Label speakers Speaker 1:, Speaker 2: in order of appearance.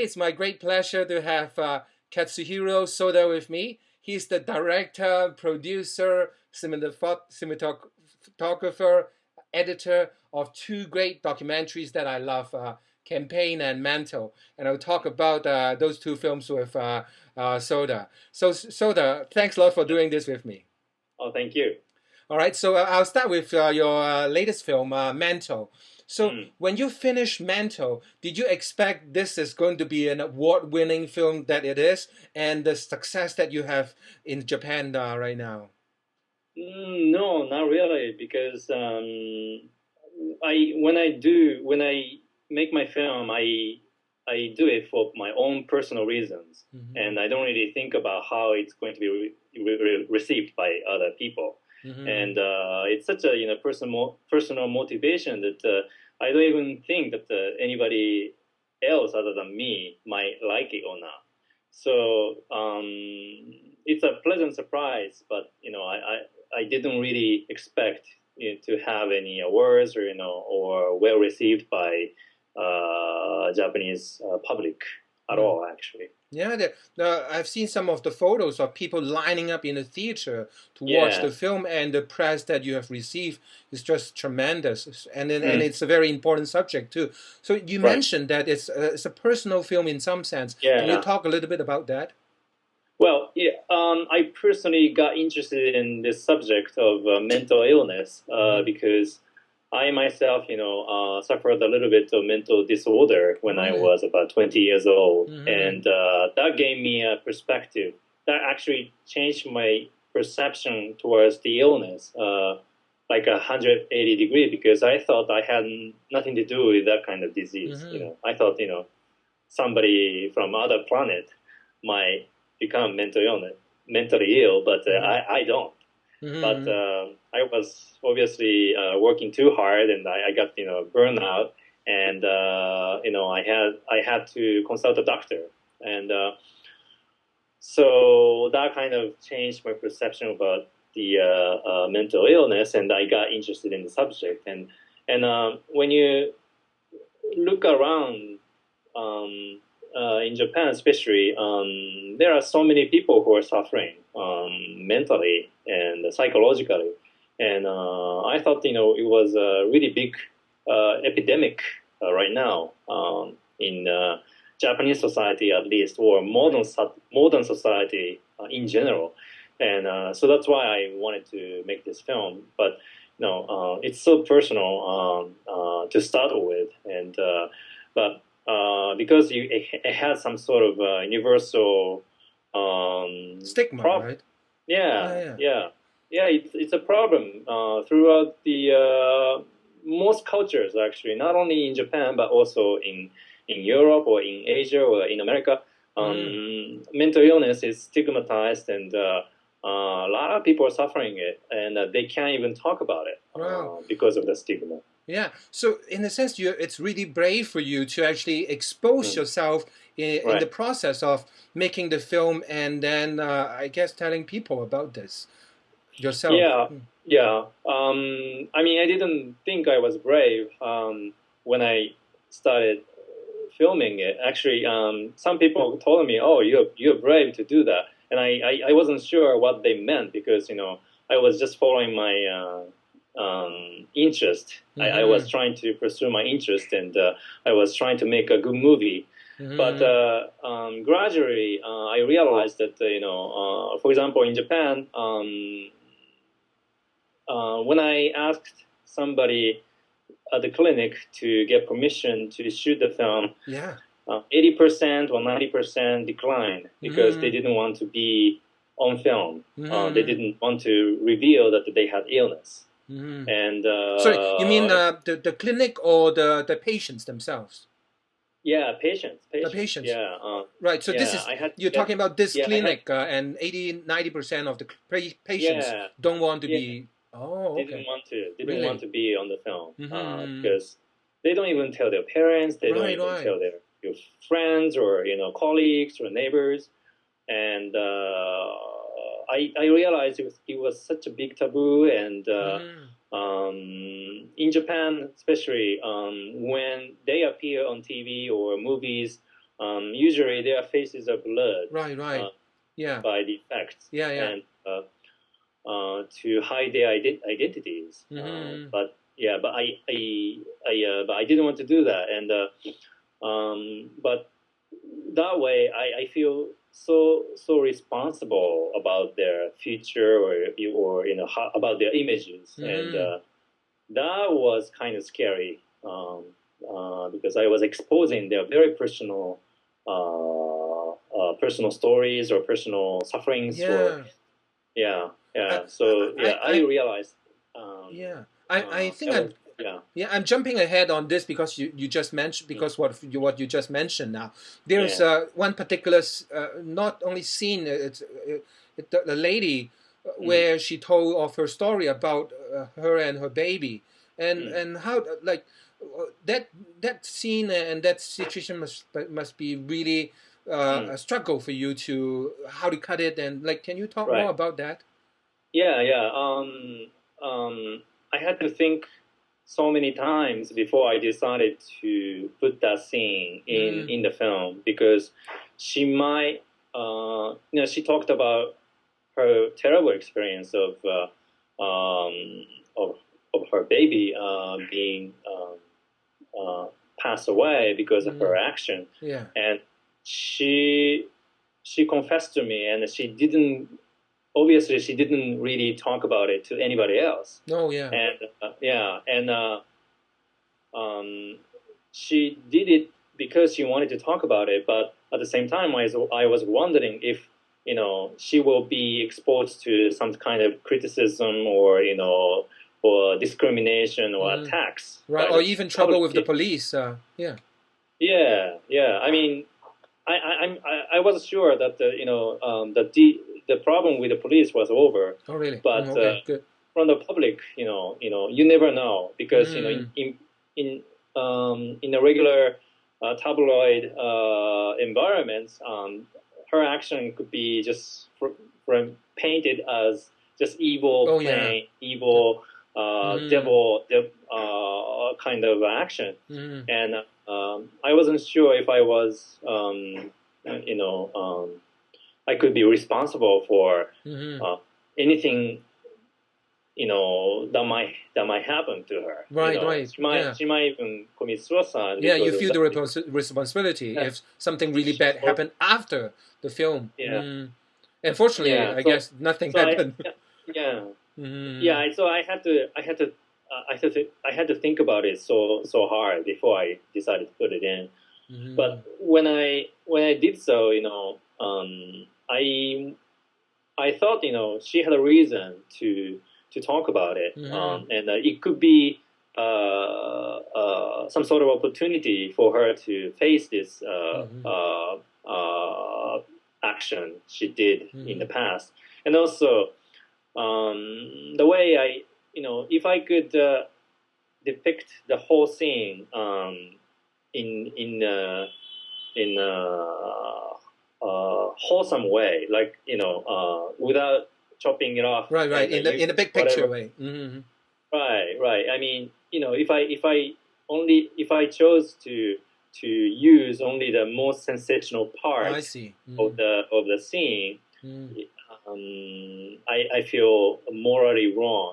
Speaker 1: It's my great pleasure to have Katsuhiro Soda with me. He's the director, producer, cinematographer, editor of two great documentaries that I love, Campaign and Mantle. And I'll talk about those two films with Soda. So, Soda, thanks a lot for doing this with me.
Speaker 2: Oh, thank you.
Speaker 1: All right, so I'll start with your latest film, Mantle. So,
Speaker 2: Mm.
Speaker 1: when you finished Mantle, did you expect this is going to be an award-winning film that it is, and the success that you have in Japan right now?
Speaker 2: No, not really, because when I make my film, I do it for my own personal reasons,
Speaker 1: Hmm.
Speaker 2: and I don't really think about how it's going to be received by other people.
Speaker 1: Hmm.
Speaker 2: And it's such a personal motivation that I don't even think that anybody else other than me might like it or not. So it's a pleasant surprise, but I didn't really expect to have any awards or well received by Japanese public at all, actually.
Speaker 1: Yeah, I've seen some of the photos of people lining up in the theater to watch
Speaker 2: Yeah.
Speaker 1: the film, and the press that you have received is just tremendous, and
Speaker 2: Mm,
Speaker 1: it's a very important subject too. So you
Speaker 2: right.
Speaker 1: mentioned that it's a personal film in some sense. Can you
Speaker 2: Yeah.
Speaker 1: talk a little bit about that?
Speaker 2: Well, yeah, I personally got interested in this subject of mental illness
Speaker 1: Hmm.
Speaker 2: because I myself, suffered a little bit of mental disorder when
Speaker 1: Oh,
Speaker 2: I
Speaker 1: really?
Speaker 2: was about 20 years old,
Speaker 1: Hmm.
Speaker 2: and that gave me a perspective that actually changed my perception towards the illness, like 180 degree, because I thought I had nothing to do with that kind of disease.
Speaker 1: Hmm.
Speaker 2: I thought, somebody from other planet might become mentally ill, but
Speaker 1: Hmm.
Speaker 2: I don't. But
Speaker 1: Hmm.
Speaker 2: I was obviously working too hard, and I got burnout, and I had to consult a doctor, and so that kind of changed my perception about the mental illness, and I got interested in the subject, and when you look around in Japan, especially, there are so many people who are suffering mentally and psychologically, and I thought it was a really big epidemic right now in Japanese society, at least, or modern society in general, and so that's why I wanted to make this film, but. No, it's so personal to start with, and but because it has some sort of universal
Speaker 1: Stigma,
Speaker 2: problem.
Speaker 1: right? Yeah,
Speaker 2: Yeah,
Speaker 1: yeah.
Speaker 2: yeah, yeah. It's a problem throughout the most cultures, actually, not only in Japan but also in Europe or in Asia or in America.
Speaker 1: Mm.
Speaker 2: Mental illness is stigmatized, and a lot of people are suffering it, and they can't even talk about it
Speaker 1: Wow.
Speaker 2: because of the stigma.
Speaker 1: Yeah. So in a sense, it's really brave for you to actually expose
Speaker 2: Mm.
Speaker 1: yourself in the
Speaker 2: Right.
Speaker 1: process of making the film, and then I guess telling people about this yourself.
Speaker 2: Yeah, yeah. I mean, I didn't think I was brave when I started filming it. Actually, some people told me, "Oh, you're brave to do that," and I wasn't sure what they meant because I was just following my interest. I was
Speaker 1: Mm-hmm.
Speaker 2: trying to pursue my interest, and I was trying to make a good movie. But
Speaker 1: Mm-hmm.
Speaker 2: gradually, I realized that for example, in Japan, when I asked somebody at the clinic to get permission to shoot the film,
Speaker 1: Yeah.
Speaker 2: 80% or 90% declined because they
Speaker 1: Mm-hmm.
Speaker 2: didn't want to be on film. They
Speaker 1: Mm-hmm.
Speaker 2: didn't want to reveal that they had illness.
Speaker 1: Mm-hmm.
Speaker 2: And
Speaker 1: Sorry, you mean the clinic or the patients themselves?
Speaker 2: yeah,
Speaker 1: The
Speaker 2: patients.
Speaker 1: patients.
Speaker 2: Yeah,
Speaker 1: Right. So this
Speaker 2: yeah.
Speaker 1: is
Speaker 2: I had to
Speaker 1: you're
Speaker 2: get.
Speaker 1: talking about this
Speaker 2: Yeah, I had.
Speaker 1: clinic, and 80-90% of the patients
Speaker 2: Yeah,
Speaker 1: don't want to
Speaker 2: yeah.
Speaker 1: be. Oh, okay.
Speaker 2: Didn't want
Speaker 1: Really?
Speaker 2: to be on the film
Speaker 1: Mm-hmm.
Speaker 2: because they don't even tell their parents. They don't
Speaker 1: Right,
Speaker 2: even
Speaker 1: right.
Speaker 2: tell their friends or colleagues or neighbors. And I realized it was such a big taboo, and
Speaker 1: Mm-hmm.
Speaker 2: in Japan especially, when they appear on TV or movies, usually their faces are blurred.
Speaker 1: Right, right. Yeah.
Speaker 2: By the effects.
Speaker 1: Yeah, yeah.
Speaker 2: And to hide their identities. But yeah, but I didn't want to do that, and but that way I feel so responsible about their future or about their images, and that was kind of scary because I was exposing their very personal stories or personal sufferings.
Speaker 1: Yeah.
Speaker 2: So I realized.
Speaker 1: I think I'm jumping ahead on this because you just mentioned, because what you just mentioned now. There's one particular not only scene, it's the lady where she told of her story about her and her baby, and how like that scene and that situation must be really a struggle for you to how to cut it, and like, can you talk more about that?
Speaker 2: I had to think so many times before I decided to put that scene in the film, because she might, she talked about her terrible experience of her baby being passed away because of her action.
Speaker 1: Yeah.
Speaker 2: And she confessed to me, and she didn't really talk about it to anybody else.
Speaker 1: Oh yeah.
Speaker 2: And she did it because she wanted to talk about it, but at the same time I was wondering if she will be exposed to some kind of criticism or discrimination or attacks,
Speaker 1: right? Or even trouble with the police. Yeah.
Speaker 2: I mean, I was sure that the problem with the police was over.
Speaker 1: Oh really?
Speaker 2: But
Speaker 1: good.
Speaker 2: From the public, you never know, because in a regular tabloid environments, her action could be just painted as just evil, evil, devil kind of action, and I wasn't sure if I was, I could be responsible for anything, that might happen to her.
Speaker 1: Right.
Speaker 2: She might even commit suicide.
Speaker 1: Yeah, you feel the responsibility if something really bad happened after the film. Unfortunately, I guess nothing happened.
Speaker 2: So I had to think about it so hard before I decided to put it in. But when I did so, I thought she had a reason to talk about it, and it could be some sort of opportunity for her to face this action she did in the past, and also the way if I could depict the whole scene in wholesome way, like without chopping it off.
Speaker 1: Right. In a big picture way.
Speaker 2: Right. I mean, if I chose to use only the most sensational part
Speaker 1: I see.
Speaker 2: of the scene, I feel morally wrong.